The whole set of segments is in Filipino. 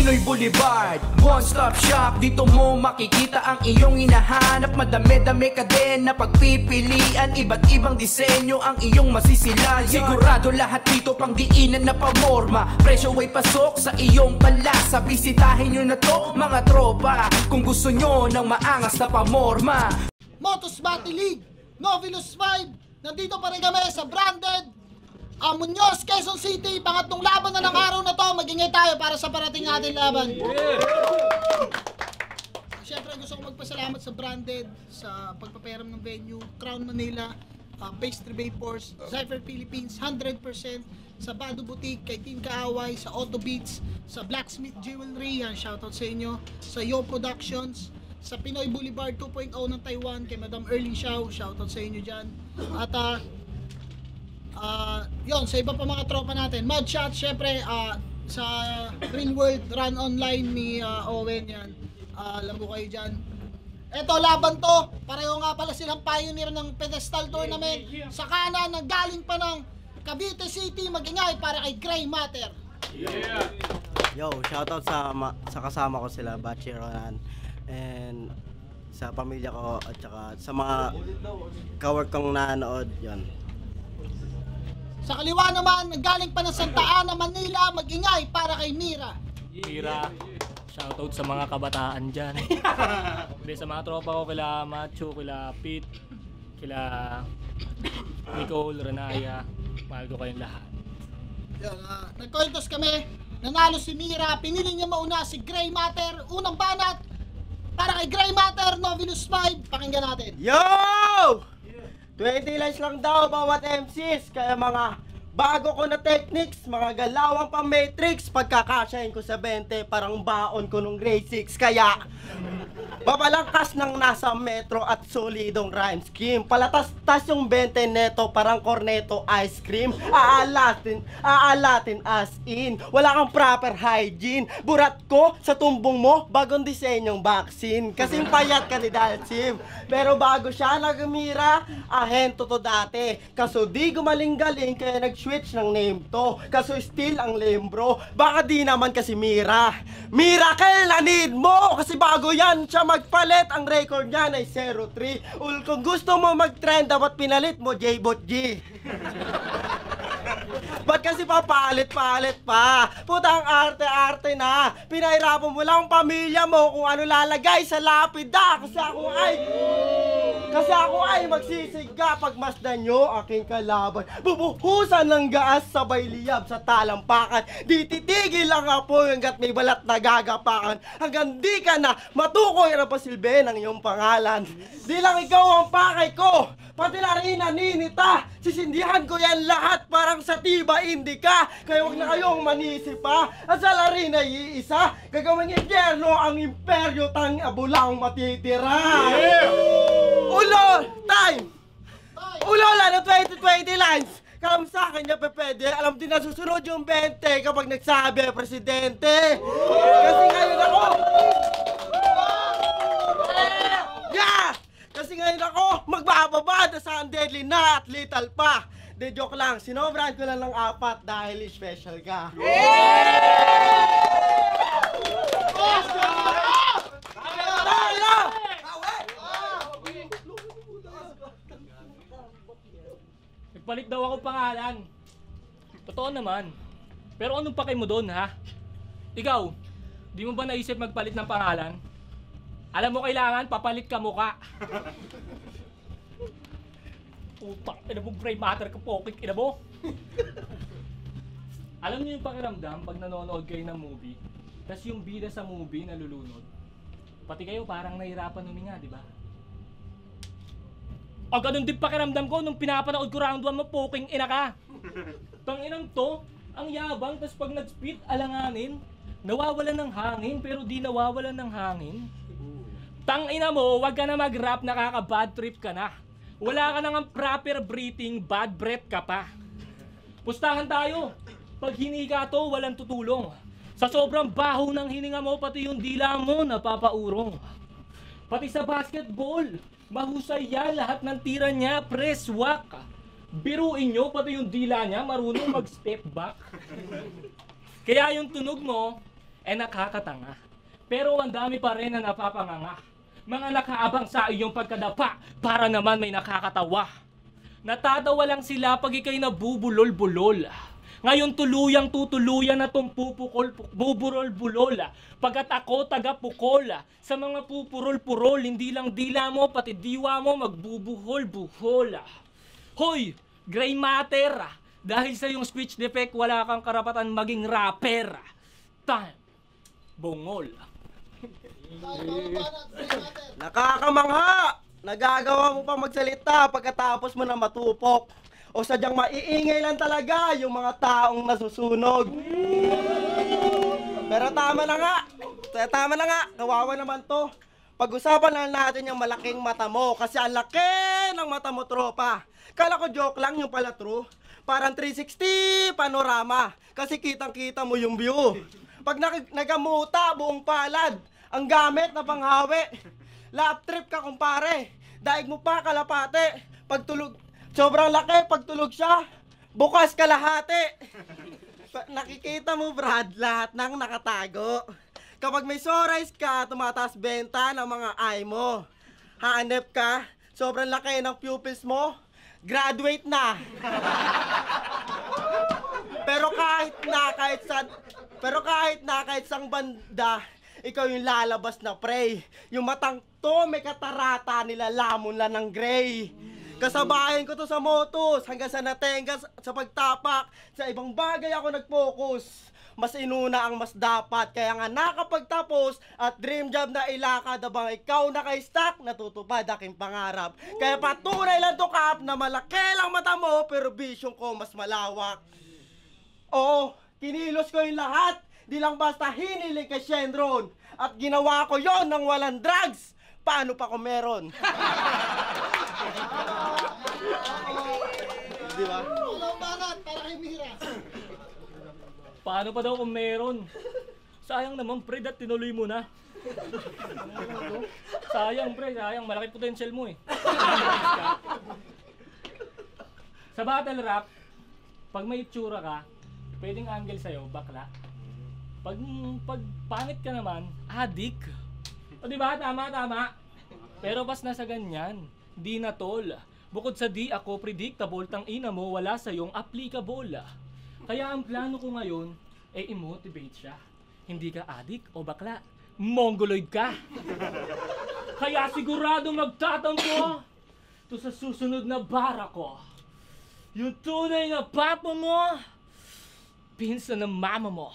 Pinoy Boulevard, one-stop shop. Dito mo makikita ang iyong hinahanap. Madami-dami ka din na pagpipilian. Iba't ibang disenyo ang iyong masisilayan. Sigurado lahat dito pang diinan na pamorma. Presyo ay pasok sa iyong palasa. Bisitahin nyo na to mga tropa kung gusto nyo ng maangas na pamorma. Motos Battle League, Novelus 5. Nandito pa rin kami sa branded Muñoz, Quezon City. Pangatlong laban na ng araw na to. Mag-ingay tayo para sa parating natin laban. Siyempre gusto ko magpasalamat sa branded, sa pagpapayaram ng venue, Crown Manila, Pastry Vapors, Cypher Philippines, 100%, sa Bado Boutique, kay Team Kaaway, sa Auto Beats, sa Blacksmith Jewelry, yan, shoutout sa inyo, sa Yo Productions, sa Pinoy Boulevard 2.0 ng Taiwan, kay Madam Erling Xiao, shoutout sa inyo dyan. At yun, sa iba pa mga tropa natin, Mudshot, syempre, sa Real World Run Online ni Owen, yan, alam mo kayo dyan. Eto, laban to, pareho nga pala silang pioneer ng pedestal tournament. Sa kanan, nanggaling pa ng Cavite City, mag-ingay para kay Gray Matter. Yo, shoutout sa kasama ko sila, Bachi Ronan, and sa pamilya ko at saka sa mga kawork kong nanood, yon. Sa kaliwa naman, nanggaling pa ng Santa Ana, Manila, mag-ingay para kay Mira. Mira, shoutout sa mga kabataan dyan. Sa mga tropa ko, kila Macho, kila Pete, kila Nicole, Renaya, mahal ko kayong lahat. Yan, nagkointos kami, nanalo si Mira, pinili niya mauna si Gray Matter, unang banat para kay Gray Matter, Novelus 5, pakinggan natin. Yo! 20 lines lang daw bawat MCs, kaya mga bago ko na techniques, mga galawang pa matrix, pagkakasyahin ko sa 20, parang baon ko nung grade 6, kaya babalangkas ng nasa metro at solidong rhyme scheme. Palatas-tas yung 20 neto, parang corneto ice cream. Aalatin as in. Wala kang proper hygiene. Burat ko sa tumbong mo, bagong disenyong vaccine. Kasing payat ka ni Dalsim. Pero bago siya nagmira, ahento to dati. Kaso di gumaling-galing, kaya nag-switch ng name to. Kaso still ang lembro. Baka di naman kasi Mira. Miracle na need mo! Kasi bago yan siya magpalit, ang record niya ay 0-3. Kung gusto mo mag-trend, dapat pinalit mo J-Bot G. Ba't kasi papalit-palit pa? Putang arte-arte na. Pinahirapan mo lang pamilya mo kung ano lalagay sa lapida. Kasi ako ay magsisiga pag masdan nyo aking kalaban. Bubuhusan ng gaas sabay liyab sa talampakan. Di titigil lang ako hanggat may balat na gagapakan. Hanggang di ka na matukoy na pasilbi ng iyong pangalan. Di lang ikaw ang pakay ko, pati na rin naninita. Sisindihan ko yan lahat parang sa tiba indika. Kaya huwag na kayong manisi pa. At sa larin ay iisa, gagawing impyerno ang imperyo, tang abo lang matitira. Ulo! Time! Ulo lang ng 2020 lines! Kam sa akin niya pwede, alam din na susunod yung 20 kapag nagsabi presidente. Kasi ngayon ako Kasi ngayon ako magbababa sa deadly na at little pa. De joke lang, sinobrahan ko lang ng 4 dahil special ka. Nagpalit daw ako pangalan. Totoo naman. Pero anong pake mo doon, ha? Ikaw, di mo ba naisip magpalit ng pangalan? Alam mo kailangan, papalit ka mukha. Putak, ina mo, Gray Matter ka po, ina mo. Alam niyo yung pakiramdam pag nanonood kayo ng movie, tas yung bida sa movie nalulunod. Pati kayo parang nahirapan huminga, di ba? O ganun din pakiramdam ko nung pinapanood ko round 1 mo, poking ina ka. Tanginang to, ang yabang, tas pag nag-spit, alanganin, nawawalan ng hangin pero di nawawalan ng hangin. Tangina mo, wag ka na mag-rap, nakaka-bad trip ka na. Wala ka nang proper breathing, bad breath ka pa. Pustahan tayo. Pag hininga to, walang tutulong. Sa sobrang baho ng hininga mo, pati yung dila mo napapaurong. Pati sa basketball, mahusay yan, lahat ng tira niya, press whack. Biruin nyo, pati yung dila niya, marunong mag-step back. Kaya yung tunog mo, nakakatanga. Pero ang dami pa rin na napapanganga. Mga nakaabang sa iyong pagkadapa para naman may nakakatawa. Natatawa lang sila pag ikay nabubulol-bulol. Ngayon tuluyang tutuluyan na tong buburol-bulol. Pagkat ako taga-pukol. Sa mga pupurol-purol, hindi lang dila mo, pati diwa mo magbubuhol-buhol. Hoy, gray matter. Dahil sa iyong speech defect, wala kang karapatan maging rapper. Time. Bungol. Nakakamangha! Nagagawa mo pa magsalita pagkatapos mo na matupok. O sadyang maiingay lang talaga yung mga taong nasusunog. Pero tama na nga. Kawawa naman to. Pag-usapan lang natin yung malaking mata mo. Kasi ang laki ng mata mo, tropa. Kala ko joke lang, yung pala true. Parang 360 panorama. Kasi kitang-kita mo yung view. Pag nagamuta, buong palad. Ang gamit na panghawi. Lap trip ka, kumpare. Daig mo pa kalapate. Pagtulog, sobrang laki. Pagtulog siya, bukas kalahati. Nakikita mo, Brad, lahat ng nakatago. Kapag may sunrise ka, tumataas benta ng mga eye mo. Hanep ka, sobrang laki ng pupils mo, graduate na. Pero kahit sang banda, ikaw yung lalabas na prey. Yung matang to, may katarata, nilalamon lang ng gray. Kasabayan ko to sa motos, hanggang sa natengas sa pagtapak. Sa ibang bagay ako nag-focus. Mas inuna ang mas dapat, kaya nga nakapagtapos at dream job na ilakad habang ikaw naka-stack, natutupad aking pangarap. Kaya patunay lang to, Kap, na malaki lang mata mo pero vision ko mas malawak. Oo, kinilos ko yung lahat, di lang basta hiniling kay Shenron. At ginawa ko yon ng walang drugs. Paano pa kung meron? Di ba? Walang barat para kay Mira. Paano pa daw kung meron? Sayang naman, pre, at tinuloy mo na. Sayang, pre, sayang. Malaki potential mo eh. Sa battle rap, pag may itsura ka, pwedeng angle sa'yo, bakla. Pag pangit ka naman, adik. O diba? Tama. Pero bas nasa ganyan, di na tol. Bukod sa di ako predictable, tang ina mo, wala sa'yong applicable. Kaya ang plano ko ngayon, i-motivate siya. Hindi ka adik o bakla, mongoloid ka. Kaya sigurado magtatampo to sa susunod na bara ko. Yung tunay na papa mo, pinsan ng mama mo.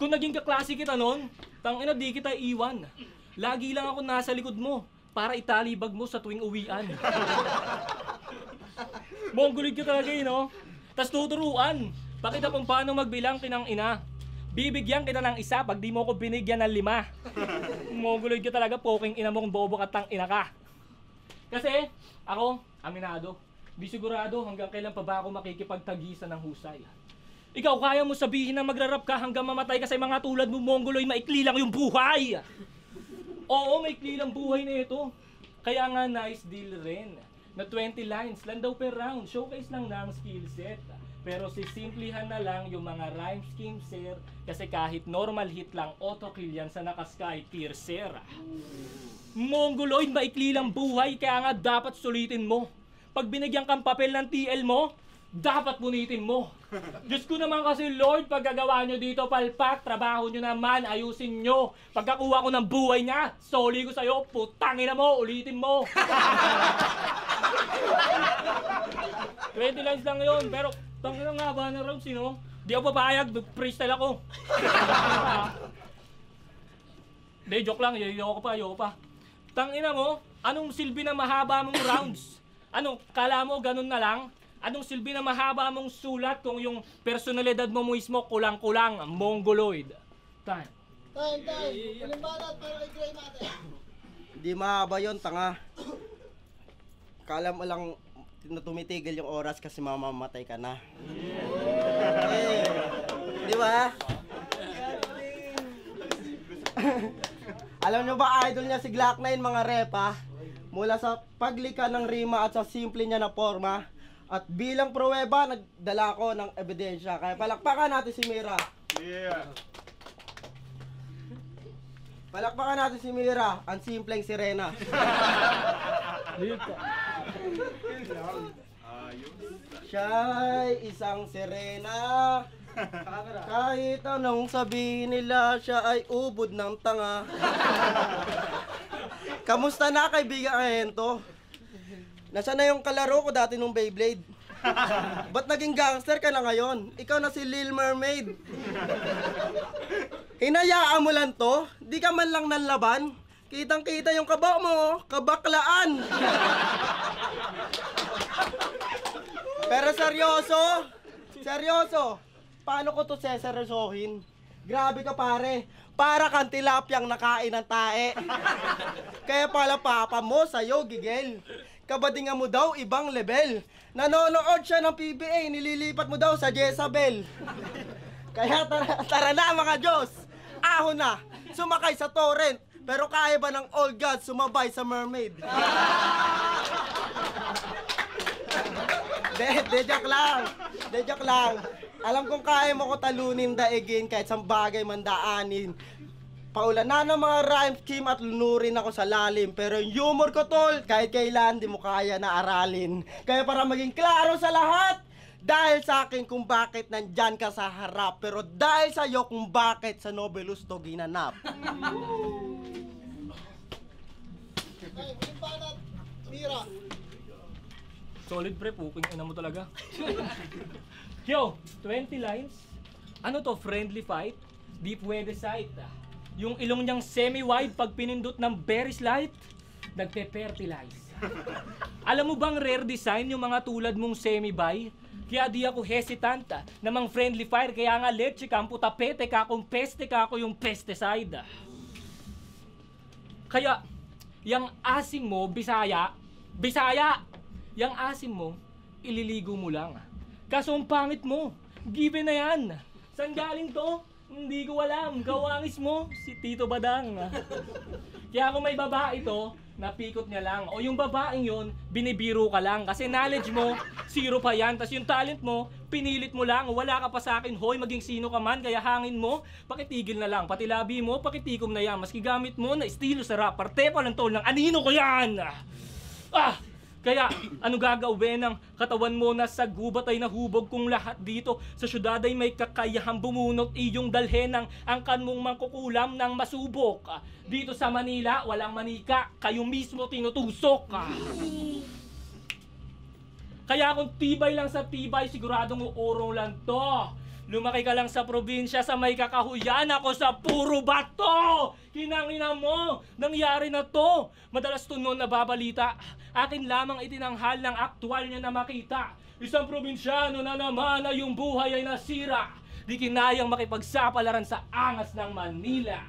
Kung naging kaklase kita nun, tangina di kita iwan. Lagi lang ako nasa likod mo para italibag mo sa tuwing uwian. Mongoloid ka talaga eh, no? Tas tuturuan. Pakita kung paano magbilang kinang ina. Bibigyan kita ng isa pag di mo ko binigyan ng 5. Mongoloid ka talaga, poking ina mong bobo ka tang ina ka. Kasi, ako, aminado. Di sigurado hanggang kailan pa ba ako makikipagtagisan ng husay. Ikaw, kaya mo sabihin na magrarap ka hanggang mamatay ka sa mga tulad mo, Mongoloid, maikli lang yung buhay. Oo, maikli lang buhay na ito. Kaya nga nice deal rin. Na 20 lines lang daw per round. Showcase lang ng skill set. Pero sisimplihan na lang yung mga rhyme scheme, sir. Kasi kahit normal hit lang, auto-kill yan sa naka-sky piercer. Mongoloid, maikli lang buhay. Kaya nga dapat sulitin mo. Pag binigyan kang papel ng TL mo, dapat punitin mo. Diyos ko naman kasi, Lord, pag gagawa nyo dito palpak, trabaho nyo naman, ayusin nyo. Pagkakuha ko ng buhay niya, soli ko sa'yo, putangin na mo, ulitin mo. 20 lines lang yun, pero tangin na nga ba na rounds, sino? Di ako papayag, freestyle ako. Hindi, joke lang, ayoko pa. Tangina mo, anong silbi na mahaba mong rounds? Ano, kala mo ganun na lang? Anong silbi na mahaba mong sulat kung yung personalidad mo mismo kulang-kulang, Mongoloid? Time. Walang barat para kay Gray Matter. Hindi mahaba yun, tanga. Kala mo lang na tumitigil yung oras kasi mamamatay ka na. Di ba? Alam nyo ba, idol niya si Glock 9, mga repa? Mula sa paglika ng rima at sa simple niya na forma, At bilang pruweba, nagdala ko ng ebidensya. Kaya palakpakan natin si Mira. Yeah. Palakpakan natin si Mira, ang simpleng sirena. Siya'y isang sirena. Kahit anong sabihin nila, siya ay ubod ng tanga. Kamusta na kaibigan Ahento? Nasaan na yung kalaro ko dati nung Beyblade? Ba't naging gangster ka na ngayon? Ikaw na si Lil Mermaid. Hinayaan mo lang to? Di ka man lang nanlaban? Kitang-kita yung kaba mo, kabaklaan. Pero seryoso, paano ko to seseryosohin? Grabe ka pare, para kang tilapyang nakain ng tae. Kaya pala papa mo sa'yo, gigel. Kabadingan mo daw ibang level. Nanonood siya ng PBA, nililipat mo daw sa Jezabel. Kaya tara na mga Diyos, ahon na, sumakay sa torrent. Pero kaya ba ng old god sumabay sa mermaid? De joke lang. Alam kong kaya mo ko talunin daigin kahit sa bagay man daanin. Paulanan ng mga rhyme scheme at lunurin ako sa lalim. Pero yung humor ko tol, kahit kailan di mo kaya na aralin. Kaya para maging klaro sa lahat, dahil sa akin kung bakit nandyan ka sa harap. Pero dahil sa iyo kung bakit sa Nobelus to ginanap. Ay, banat, Mira. Solid pre, puking ina mo talaga. Yo, 20 lines. Ano to, friendly fight? Di pwede sight. Yung ilong niyang semi-wide pag pinindot ng very slight, nagpe-fertilize. Alam mo bang rare design yung mga tulad mong semi-bi? Kaya di ako hesitant namang friendly fire, kaya nga leche ka, putapete ka, kung peste ka ako yung pesticide. Kaya, yung asim mo, Bisaya, yung asim mo, ililigo mo lang. Kaso ang pangit mo, given na yan. Saan galing to? Hindi ko alam, gawangis mo, si Tito Badang. Kaya kung may babae to, napikot niya lang. O yung babaeng yun, binibiro ka lang. Kasi knowledge mo, zero pa yan. Tapos yung talent mo, pinilit mo lang. Wala ka pa sa akin, hoy, maging sino ka man. Kaya hangin mo, pakitigil na lang. Pati labi mo, pakitikom na yan. Maski gamit mo na estilo sa rap, parte pa ng tol ng anino ko yan. Kaya, ano gagawin ng katawan mo na sa gubat ay nahubog kung lahat dito sa syudad ay may kakayahang bumunot iyong dalhin ng angkan mong mangkukulam ng masubok. Dito sa Manila, walang manika, kayo mismo tinutusok. Kaya kung tibay lang sa tibay, siguradong uurong lang to. Lumaki ka lang sa probinsya sa may kakahuyan, ako sa puro bato! Kinangina mo, nangyari na to. Madalas to noon nababalita, akin lamang itinanghal ng aktwal niya na makita. Isang probinsyano na naman na yung buhay ay nasira. Di kinayang makipagsapalaran sa angas ng Manila.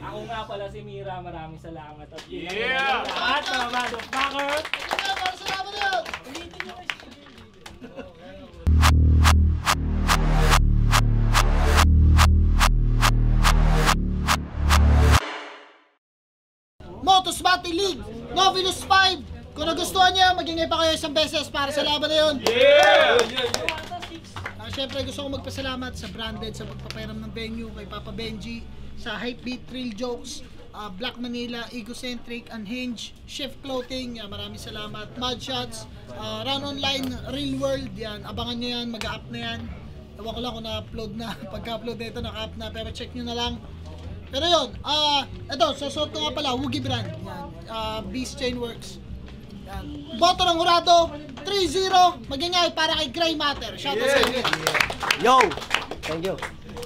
Ako nga pala si Mira, maraming salamat. At lahat mga motherfuckers! Salamat na yun! Ulitin niyo kayo. Motos Battle League, Novelus 5. Kung nagustuhan niya, mag-ingay pa kayo isang beses para sa laban na yun. Siyempre gusto ko magpasalamat sa Branded sa pagpapairam ng venue, kay Papa Benji, sa Hypebeat, Thrill Jokes, Black Manila, Egocentric, Unhinged, Shift Clothing, maraming salamat. Mudshots, Run Online, Real World, yan, abangan nyo yan, mag-up na yan. Ewan ko lang kung na-upload na, pagka-upload na ito, naka-up na, pero check nyo na lang. Pero yun, ito, susuot ko nga pala, Woogie brand, yan, Beast Chain Works. Yan. Boto ng Hurado, 3-0, magingay para kay Gray Matter. Shoutout sa inyo. Yo!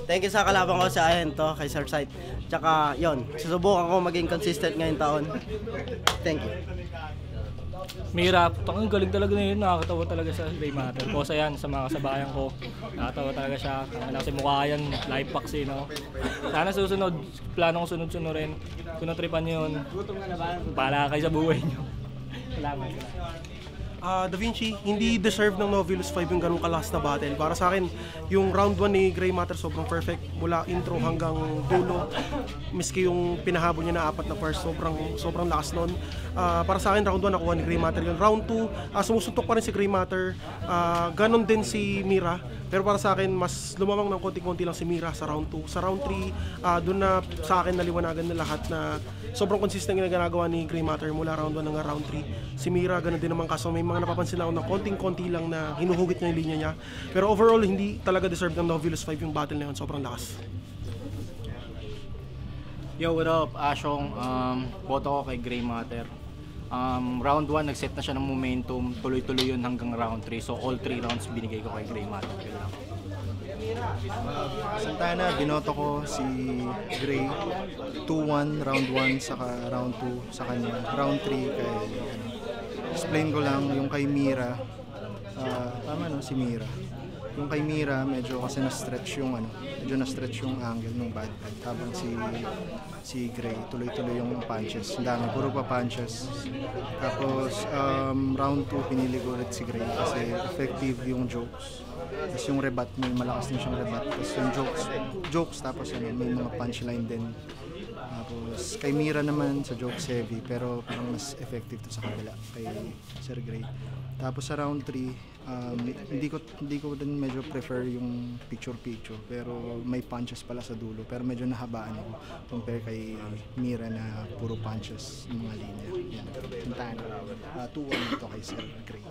Thank you sa kalaban ko sa Ahento, kay Sir Sight. Tsaka, yon, susubukan ko maging consistent ngayong taon. Thank you. Mira, ang galing talaga na yun, nakakatawa talaga sa Gray Matter. Kosa yan sa mga kasabayan ko, nakakatawa talaga siya. Kasi mukha yan, live packs eh, no? Sana susunod, plano ko sunod-sunod rin. Kung natripan nyo yun, para kayo sa buhay nyo. Salamat. Da Vinci, hindi deserve ng Novelius 5 yung ganung kalas na battle. Para sa akin, yung round 1 ni Gray Matter sobrang perfect mula intro hanggang dulo. Miski yung pinahabol niya na 4 na first, sobrang lakas nun. Para sa akin, round 1 nakuha ni Gray Matter yun. Round 2, sumusuntok pa rin si Gray Matter. Ganon din si Mira. Pero para sa akin, mas lumamang ng konti-konti lang si Mira sa round 2. Sa round 3, doon na sa akin naliwanagan na lahat na sobrang consistent yung ginagawa ni Gray Matter mula round 1 hanggang round 3. Si Mira, ganun din naman, kaso may mga napapansin ako na konting-konti lang na hinuhugit niya yung linya niya. Pero overall, hindi talaga deserve ng Novelius 5 yung battle na yun. Sobrang lakas. Yo, what up? Ashong, boto ko kay Gray Matter. Round 1, nag-set na siya ng momentum. Tuloy-tuloy yun hanggang round 3. So, all 3 rounds binigay ko kay Gray Matter. Yun lang. Santana, binoto ko si Gray. 2-1, round 1, saka round 2 sa kanya. Round 3 kay, explain ko lang, yung kay Mira. Tama no, si Mira. Yung kay Mira, medyo kasi na-stretch yung angle ng bad pad. Habang si Gray, tuloy-tuloy yung punches. Ang dami, puro pa punches. Tapos, round 2, pinili ko ulit si Gray kasi effective yung jokes. Tapos yung rebat, may malakas din siyang rebat. Tapos yung jokes tapos may mga punchline din. Tapos kay Mira naman sa jokes heavy, pero parang mas effective to sa kabila kay Sir Gray. Tapos sa round 3, hindi ko din medyo prefer yung picture-picture, pero may punches pala sa dulo. Pero medyo nahabaan ako compare kay Mira na puro punches yung mga linya. Yan. Santana. 2-1 ito kay Sir Gray.